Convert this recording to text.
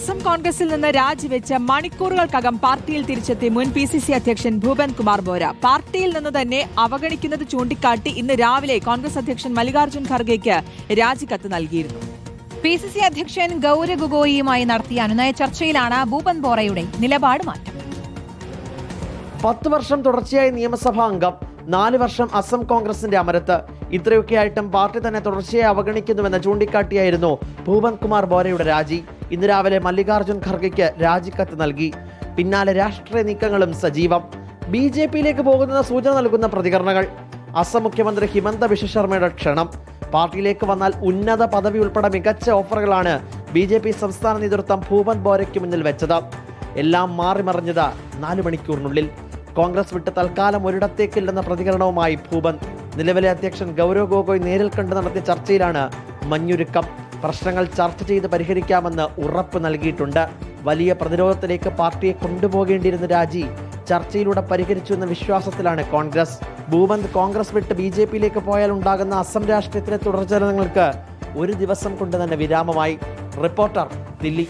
അസം കോൺഗ്രസിൽ നിന്ന് രാജിവെച്ച് മണിക്കൂറുകൾക്കകം പാർട്ടിയിൽ തിരിച്ചെത്തി മുൻ PCC അധ്യക്ഷൻ ഭൂപൻ കുമാർ ബോര. പാർട്ടിയിൽ നിന്ന് തന്നെ അവഗണിക്കുന്നത് ചൂണ്ടിക്കാട്ടി ഇന്ന് രാവിലെ കോൺഗ്രസ് അധ്യക്ഷൻ മല്ലികാർജ്ജുൻ ഖർഗെയ്ക്ക് രാജിക്കത്ത് നൽകിയിരുന്നു. PCC അധ്യക്ഷൻ ഗൗരവ് ഗൊഗോയിയുമായി നടത്തിയ അനുനയ ചർച്ചയിലാണ് ഭൂപൻ ബോറയുടെ നിലപാട് മാറ്റം. 10 വർഷം തുടർച്ചയായി നിയമസഭാ അംഗം, 4 വർഷം അസം കോൺഗ്രസിന്റെ അമരത്ത്. ഇത്രയൊക്കെയായിട്ടും പാർട്ടി തന്നെ തുടർച്ചയായി അവഗണിക്കുന്നുവെന്ന് ചൂണ്ടിക്കാട്ടിയായിരുന്നു ഭൂപൻ കുമാർ ബോരയുടെ രാജി. ഇന്ന് രാവിലെ മല്ലികാർജ്ജുൻ ഖർഗെയ്ക്ക് രാജിക്കത്ത് നൽകി. പിന്നാലെ രാഷ്ട്രീയ നീക്കങ്ങളും സജീവം. BJPയിലേക്ക് പോകുന്ന സൂചന നൽകുന്ന പ്രതികരണങ്ങൾ. അസം മുഖ്യമന്ത്രി ഹിമന്ത ബിശ്വ ശർമ്മയുടെ ക്ഷണം. പാർട്ടിയിലേക്ക് വന്നാൽ ഉന്നത പദവി ഉൾപ്പെടെ മികച്ച ഓഫറുകളാണ് BJP സംസ്ഥാന നേതൃത്വം ഭൂപൻ ബോരയ്ക്ക് മുന്നിൽ വെച്ചത്. എല്ലാം മാറിമറിഞ്ഞത് 4 മണിക്കൂറിനുള്ളിൽ. കോൺഗ്രസ് വിട്ട് തൽക്കാലം ഒരിടത്തേക്കില്ലെന്ന പ്രതികരണവുമായി ഭൂപൻ. നിലവിലെ അധ്യക്ഷൻ ഗൗരവ് ഗൊഗോയ് നേരിൽ കണ്ട് നടത്തിയ ചർച്ചയിലാണ് മഞ്ഞുരുക്കം. പ്രശ്നങ്ങൾ ചർച്ച ചെയ്ത് പരിഹരിക്കാമെന്ന് ഉറപ്പ് നൽകിയിട്ടുണ്ട്. വലിയ പ്രതിരോധത്തിലേക്ക് പാർട്ടിയെ കൊണ്ടുപോകേണ്ടിയിരുന്ന രാജി ചർച്ചയിലൂടെ പരിഹരിച്ചു എന്ന വിശ്വാസത്തിലാണ് കോൺഗ്രസ്. ഭൂപൻ കോൺഗ്രസ് വിട്ട് BJPയിലേക്ക് പോയാൽ ഉണ്ടാകുന്ന അസം രാഷ്ട്രീയത്തിലെ തുടർചലനങ്ങൾക്ക് ഒരു ദിവസം കൊണ്ട് തന്നെ വിരാമമായി. റിപ്പോർട്ടർ, ദില്ലി.